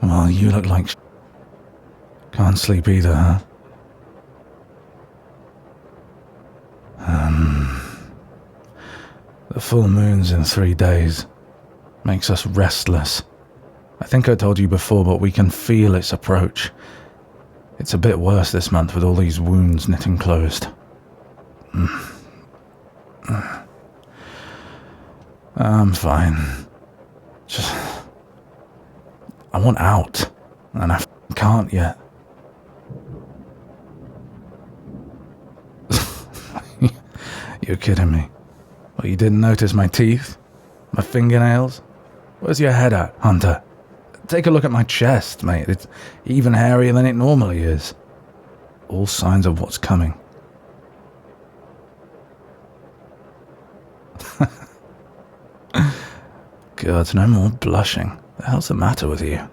Well, you look like can't sleep either, huh? The full moon's in 3 days. Makes us restless. I think I told you before, but we can feel its approach. It's a bit worse this month with all these wounds knitting closed. I'm fine. Just... I want out, and I can't yet. You're kidding me. Well, you didn't notice my teeth? My fingernails? Where's your head at, Hunter? Take a look at my chest, mate. It's even hairier than it normally is. All signs of what's coming. God, no more blushing. The hell's the matter with you?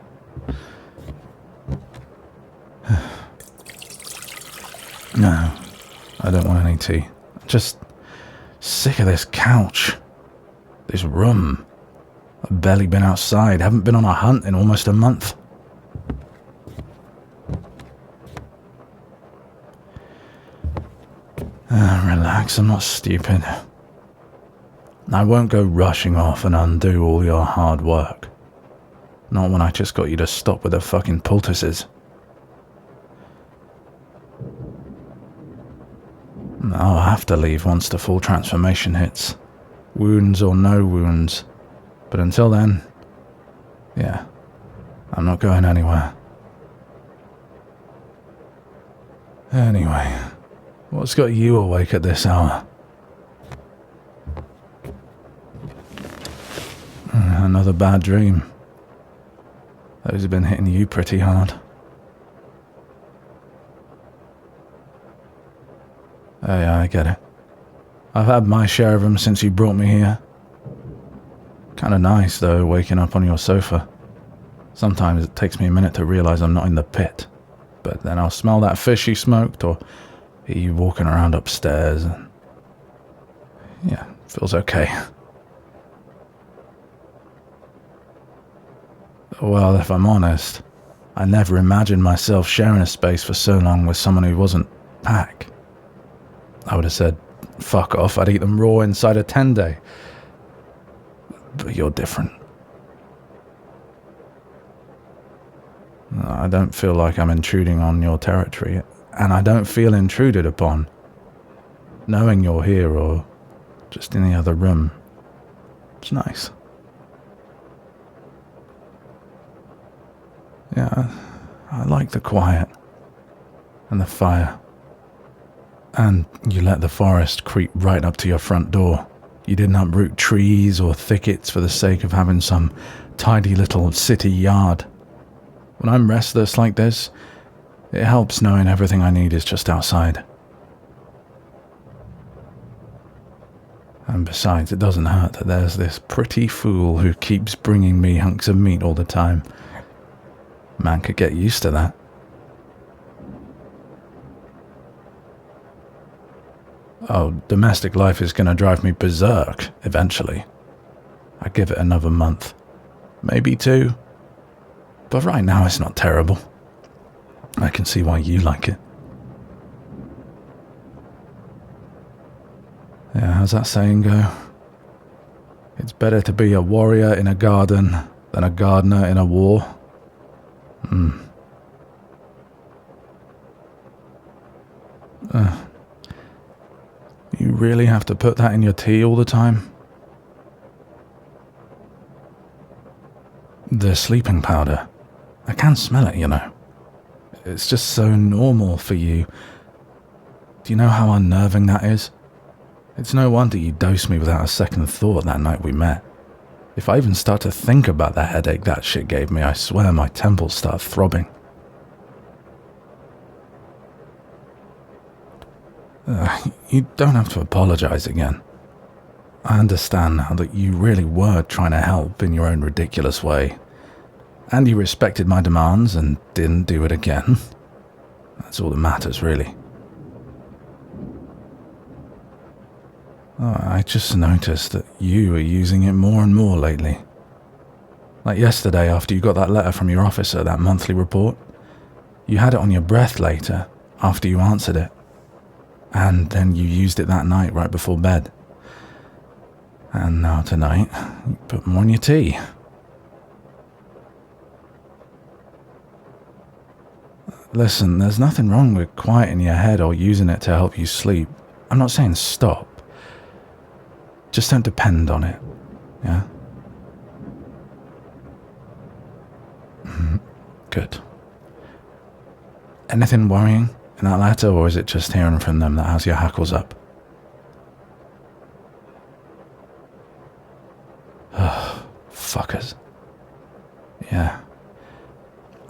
No, I don't want any tea. I'm just sick of this couch. This room. I've barely been outside. Haven't been on a hunt in almost a month. Relax, I'm not stupid. I won't go rushing off and undo all your hard work. Not when I just got you to stop with the fucking poultices. I'll have to leave once the full transformation hits. Wounds or no wounds. But until then, yeah, I'm not going anywhere. Anyway, what's got you awake at this hour? Another bad dream. Those have been hitting you pretty hard. Oh yeah, I get it. I've had my share of them since you brought me here. Kinda nice, though, waking up on your sofa. Sometimes it takes me a minute to realize I'm not in the pit. But then I'll smell that fish you smoked, or hear you walking around upstairs, and... yeah, feels okay. Well, if I'm honest, I never imagined myself sharing a space for so long with someone who wasn't Pac. I would have said, fuck off, I'd eat them raw inside a 10-day. But you're different. I don't feel like I'm intruding on your territory, and I don't feel intruded upon. Knowing you're here or just in the other room, it's nice. Yeah, I like the quiet and the fire. And you let the forest creep right up to your front door. You didn't uproot trees or thickets for the sake of having some tidy little city yard. When I'm restless like this, it helps knowing everything I need is just outside. And besides, it doesn't hurt that there's this pretty fool who keeps bringing me hunks of meat all the time. Man could get used to that. Oh, domestic life is going to drive me berserk eventually. I give it another month. Maybe 2. But right now it's not terrible. I can see why you like it. Yeah, how's that saying go? It's better to be a warrior in a garden than a gardener in a war. You really have to put that in your tea all the time? The sleeping powder. I can smell it, you know. It's just so normal for you. Do you know how unnerving that is? It's no wonder you dosed me without a second thought that night we met. If I even start to think about the headache that shit gave me, I swear my temples start throbbing. You don't have to apologize again. I understand now that you really were trying to help in your own ridiculous way. And you respected my demands and didn't do it again. That's all that matters, really. I just noticed that you are using it more and more lately. Like yesterday after you got that letter from your officer, that monthly report. You had it on your breath later, after you answered it. And then you used it that night right before bed. And now tonight, you put them on your tea. Listen, there's nothing wrong with quieting your head or using it to help you sleep. I'm not saying stop. Just don't depend on it, yeah? Good. Anything worrying in that letter, or is it just hearing from them that has your hackles up? Fuckers. Yeah.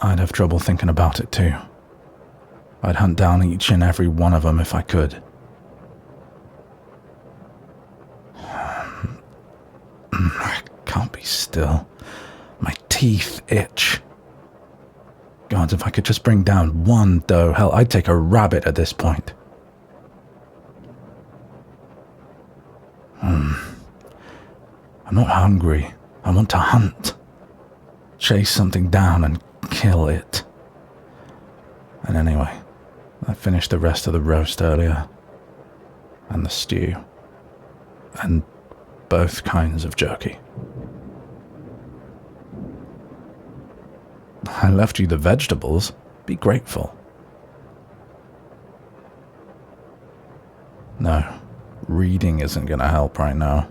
I'd have trouble thinking about it too. I'd hunt down each and every one of them if I could. I can't be still. My teeth itch. God, if I could just bring down one doe, hell, I'd take a rabbit at this point. I'm not hungry. I want to hunt. Chase something down and kill it. And anyway, I finished the rest of the roast earlier. And the stew. And both kinds of jerky. I left you the vegetables. Be grateful. No, reading isn't going to help right now.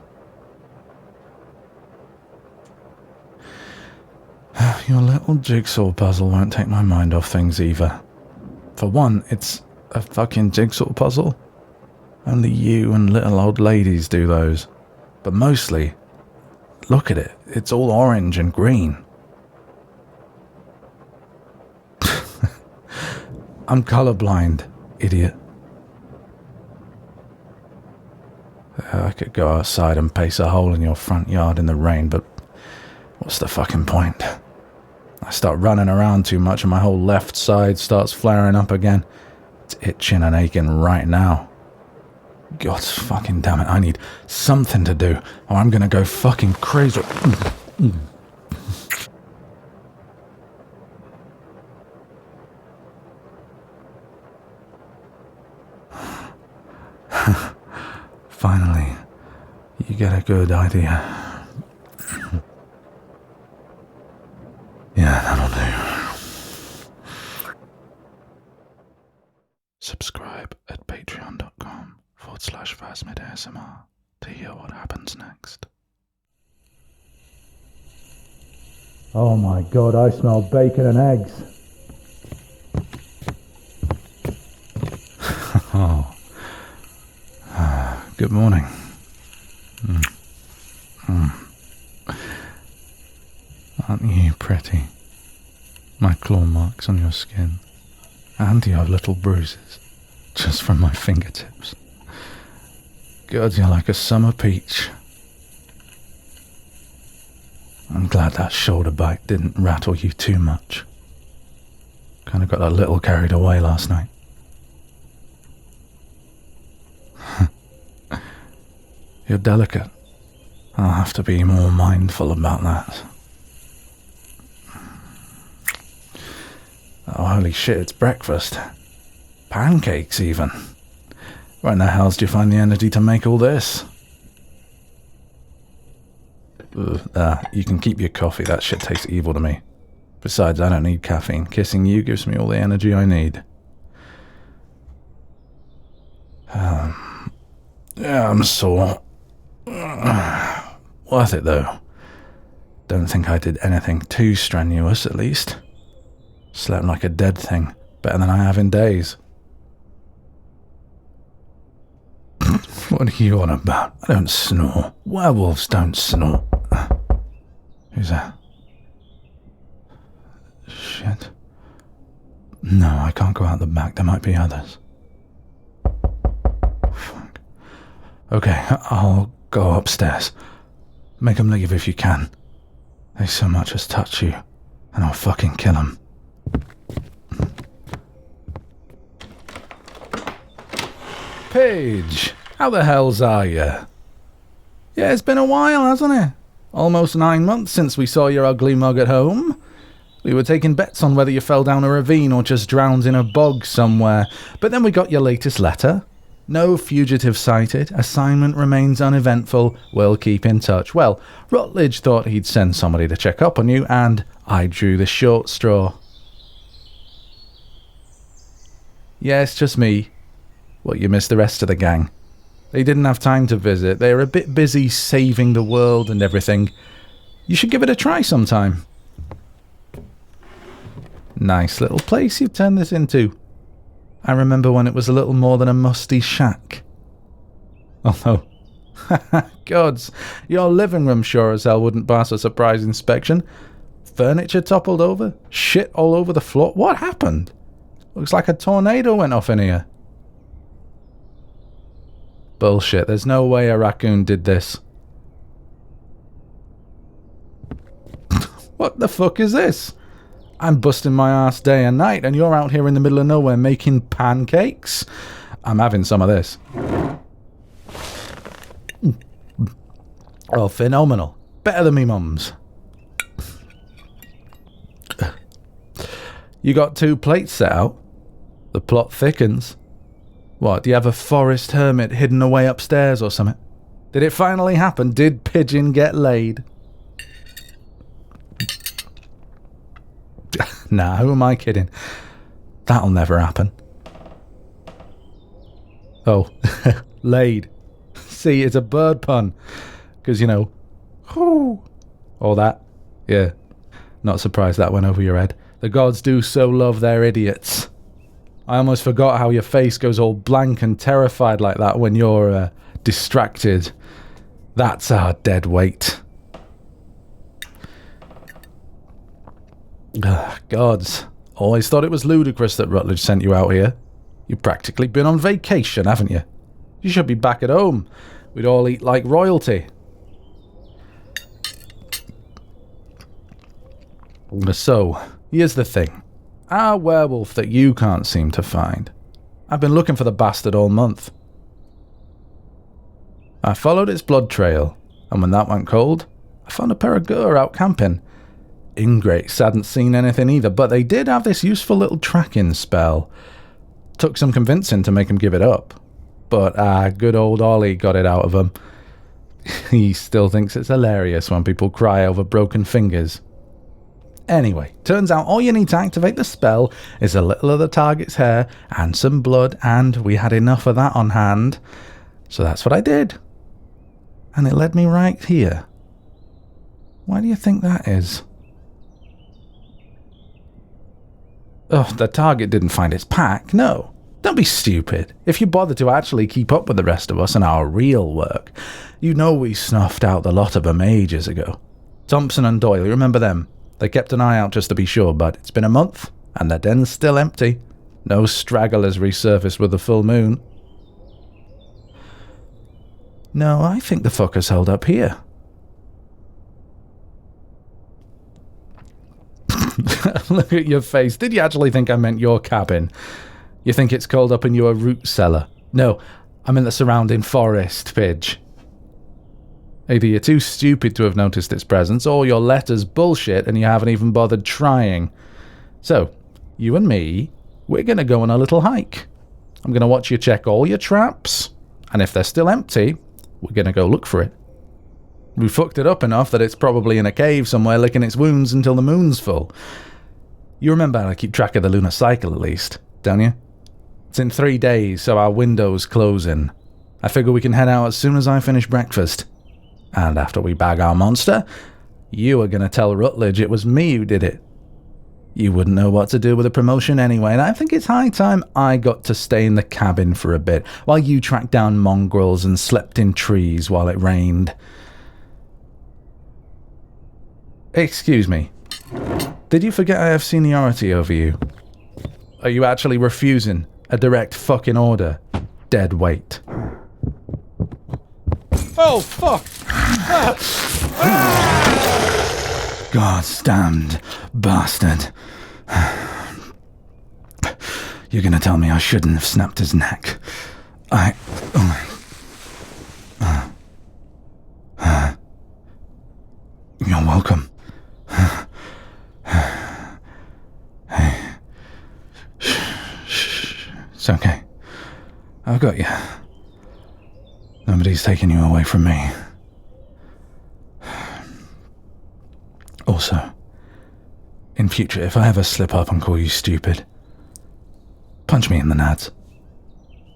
Your little jigsaw puzzle won't take my mind off things either. For one, it's a fucking jigsaw puzzle. Only you and little old ladies do those. But mostly, look at it. It's all orange and green. I'm colorblind, idiot. I could go outside and pace a hole in your front yard in the rain, but what's the fucking point? I start running around too much and my whole left side starts flaring up again. It's itching and aching right now. God fucking damn it, I need something to do or I'm gonna go fucking crazy. Finally, you get a good idea. Yeah, that'll do. Subscribe at patreon.com/FazmidASMR to hear what happens next. Oh my god, I smell bacon and eggs. Oh. Good morning. Aren't you pretty? My claw marks on your skin. And you have little bruises, just from my fingertips. God, you're like a summer peach. I'm glad that shoulder bite didn't rattle you too much. Kind of got a little carried away last night. You're delicate. I'll have to be more mindful about that. Oh, holy shit, it's breakfast. Pancakes, even. Where in the hell did you find the energy to make all this? You can keep your coffee. That shit tastes evil to me. Besides, I don't need caffeine. Kissing you gives me all the energy I need. Yeah, I'm sore. Worth it, though. Don't think I did anything too strenuous, at least. Slept like a dead thing. Better than I have in days. What are you on about? I don't snore. Werewolves don't snore. Who's that? Shit. No, I can't go out the back. There might be others. Fuck. Okay, I'll go upstairs. Make them leave if you can. They so much as touch you, and I'll fucking kill them. Paige, how the hells are you? Yeah, it's been a while, hasn't it? Almost 9 months since we saw your ugly mug at home. We were taking bets on whether you fell down a ravine or just drowned in a bog somewhere. But then we got your latest letter. No fugitive sighted. Assignment remains uneventful. We'll keep in touch. Well, Rutledge thought he'd send somebody to check up on you, and I drew the short straw. Yes, just me. Well, you missed the rest of the gang. They didn't have time to visit. They were a bit busy saving the world and everything. You should give it a try sometime. Nice little place you've turned this into. I remember when it was a little more than a musty shack. Although, gods, your living room sure as hell wouldn't pass a surprise inspection. Furniture toppled over, shit all over the floor. What happened? Looks like a tornado went off in here. Bullshit, there's no way a raccoon did this. What the fuck is this? I'm busting my ass day and night, and you're out here in the middle of nowhere making pancakes? I'm having some of this. Oh, phenomenal. Better than me mum's. You got 2 plates set out? The plot thickens. What, do you have a forest hermit hidden away upstairs or something? Did it finally happen? Did Pigeon get laid? Nah, who am I kidding? That'll never happen. Oh, laid. See, it's a bird pun. Because, you know, whoo, all that. Yeah, not surprised that went over your head. The gods do so love their idiots. I almost forgot how your face goes all blank and terrified like that when you're distracted. That's our dead weight. Gods. Always thought it was ludicrous that Rutledge sent you out here. You've practically been on vacation, haven't you? You should be back at home. We'd all eat like royalty. So, here's the thing. Our werewolf that you can't seem to find. I've been looking for the bastard all month. I followed its blood trail, and when that went cold, I found a pair of Gur out camping. Ingrates hadn't seen anything either, but they did have this useful little tracking spell. Took some convincing to make him give it up. But good old Ollie got it out of him. He still thinks it's hilarious when people cry over broken fingers. Anyway, turns out all you need to activate the spell is a little of the target's hair and some blood, and we had enough of that on hand. So that's what I did. And it led me right here. Why do you think that is? Oh, the target didn't find its pack, no. Don't be stupid. If you bother to actually keep up with the rest of us and our real work, you know we snuffed out the lot of them ages ago. Thompson and Doyle, you remember them? They kept an eye out just to be sure, but it's been a month, and the den's still empty. No stragglers resurfaced with the full moon. No, I think the fucker's held up here. Look at your face. Did you actually think I meant your cabin? You think it's cold up in your root cellar? No, I'm in the surrounding forest, Pidge. Either you're too stupid to have noticed its presence, or your letter's bullshit and you haven't even bothered trying. So, you and me, we're going to go on a little hike. I'm going to watch you check all your traps, and if they're still empty, we're going to go look for it. We fucked it up enough that it's probably in a cave somewhere licking its wounds until the moon's full. You remember how to keep track of the lunar cycle at least, don't you? It's in 3 days, so our window's closing. I figure we can head out as soon as I finish breakfast. And after we bag our monster, you are going to tell Rutledge it was me who did it. You wouldn't know what to do with a promotion anyway, and I think it's high time I got to stay in the cabin for a bit, while you tracked down mongrels and slept in trees while it rained. Excuse me. Did you forget I have seniority over you? Are you actually refusing a direct fucking order? Dead weight. Oh, fuck! God's damned bastard. You're gonna tell me I shouldn't have snapped his neck. welcome. Hey. Shh. It's okay. I've got you. Nobody's taking you away from me. Also, in future, if I ever slip up and call you stupid, punch me in the nads.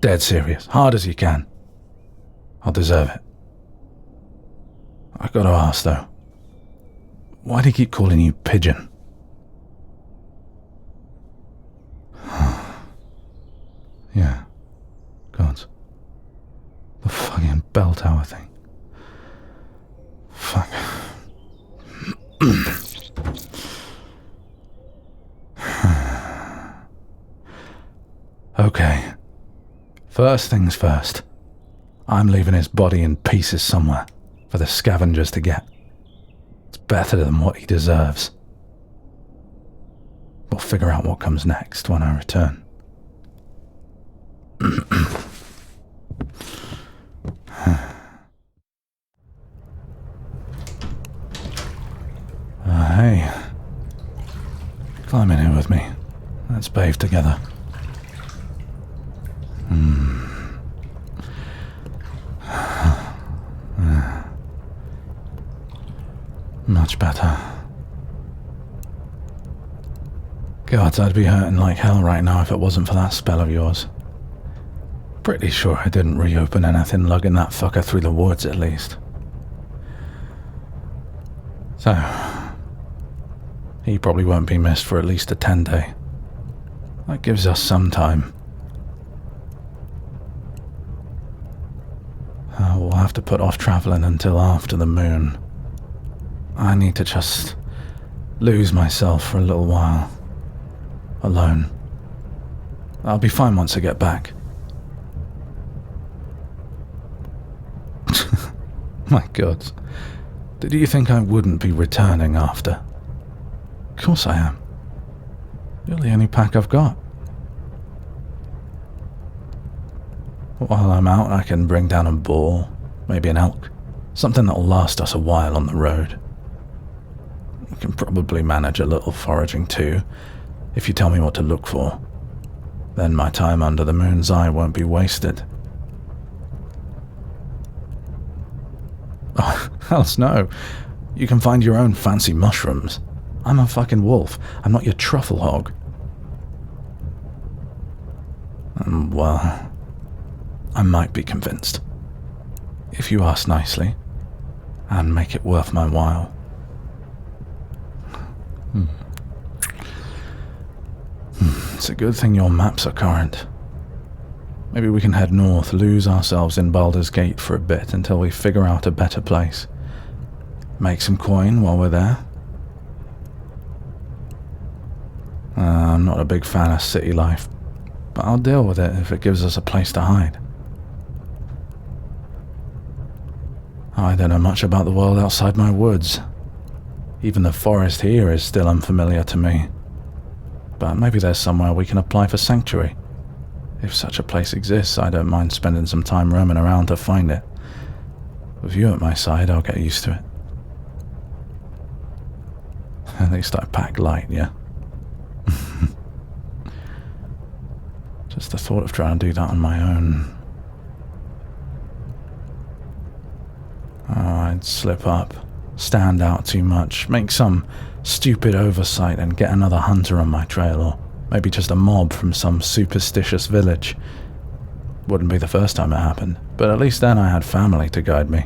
Dead serious. Hard as you can. I'll deserve it. I gotta ask, though. Why do you keep calling you Pigeon? Yeah. God. The fucking bell tower thing. Fuck. Okay. First things first. I'm leaving his body in pieces somewhere for the scavengers to get. It's better than what he deserves. We'll figure out what comes next when I return. Hey. Climb in here with me. Let's bathe together. Much better. God, I'd be hurting like hell right now if it wasn't for that spell of yours. Pretty sure I didn't reopen anything lugging that fucker through the woods, at least. So, he probably won't be missed for at least a 10-day. That gives us some time. We'll have to put off traveling until after the moon. I need to just lose myself for a little while. Alone. I'll be fine once I get back. My God. Did you think I wouldn't be returning after? Of course I am. You're the only pack I've got. While I'm out, I can bring down a boar, maybe an elk, something that'll last us a while on the road. We can probably manage a little foraging too, if you tell me what to look for. Then my time under the moon's eye won't be wasted. Oh, hells no. You can find your own fancy mushrooms. I'm a fucking wolf. I'm not your truffle hog. Well, I might be convinced. If you ask nicely, and make it worth my while. It's a good thing your maps are current. Maybe we can head north, lose ourselves in Baldur's Gate for a bit until we figure out a better place. Make some coin while we're there. I'm not a big fan of city life, but I'll deal with it if it gives us a place to hide. I don't know much about the world outside my woods. Even the forest here is still unfamiliar to me. But maybe there's somewhere we can apply for sanctuary. If such a place exists, I don't mind spending some time roaming around to find it. With you at my side, I'll get used to it. At least I pack light, yeah? Just the thought of trying to do that on my own. I'd slip up, stand out too much, make some stupid oversight and get another hunter on my trail, or maybe just a mob from some superstitious village. Wouldn't be the first time it happened, but at least then I had family to guide me.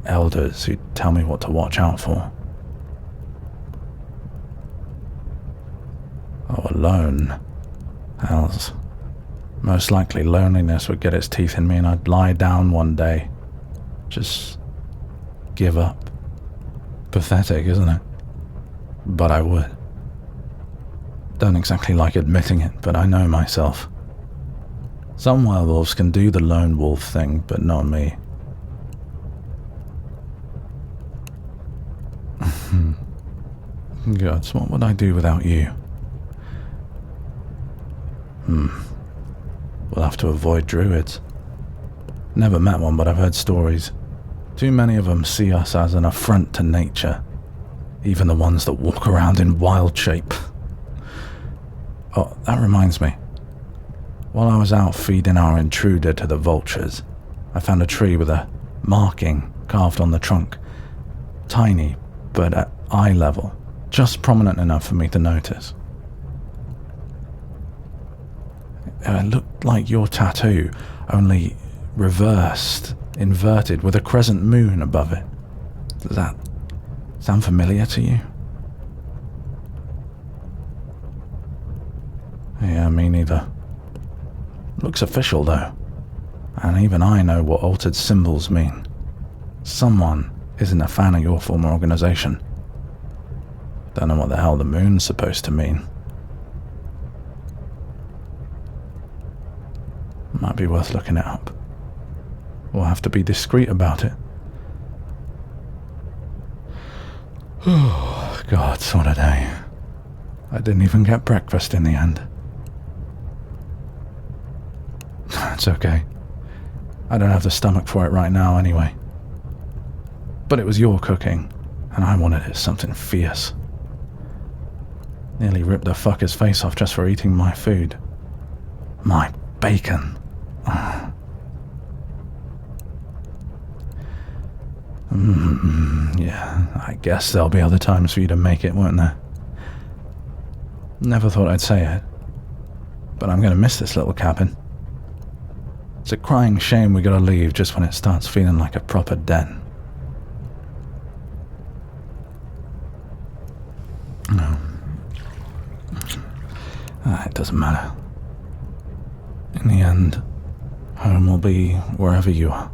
Elders who'd tell me what to watch out for. Oh, alone. Hells. Most likely loneliness would get its teeth in me and I'd lie down one day. Just give up. Pathetic, isn't it? But I would. Don't exactly like admitting it, but I know myself. Some werewolves can do the lone wolf thing, but not me. Gods, what would I do without you? We'll have to avoid druids. Never met one, but I've heard stories. Too many of them see us as an affront to nature. even the ones that walk around in wild shape. Oh, that reminds me. While I was out feeding our intruder to the vultures, I found a tree with a marking carved on the trunk. Tiny, but at eye level, just prominent enough for me to notice. It looked like your tattoo, only reversed, inverted, with a crescent moon above it. Does that sound familiar to you? Yeah, me neither. Looks official though, and even I know what altered symbols mean. Someone isn't a fan of your former organization. Don't know what the hell the moon's supposed to mean. Might be worth looking it up. We'll have to be discreet about it. Oh, God, what a day. I didn't even get breakfast in the end. It's okay. I don't have the stomach for it right now anyway. But it was your cooking, and I wanted it something fierce. Nearly ripped the fucker's face off just for eating my food. My bacon. Yeah, I guess there'll be other times for you to make it, won't there? Never thought I'd say it, but I'm gonna miss this little cabin. It's a crying shame we gotta leave just when it starts feeling like a proper den. No. It doesn't matter. In the end, home will be wherever you are.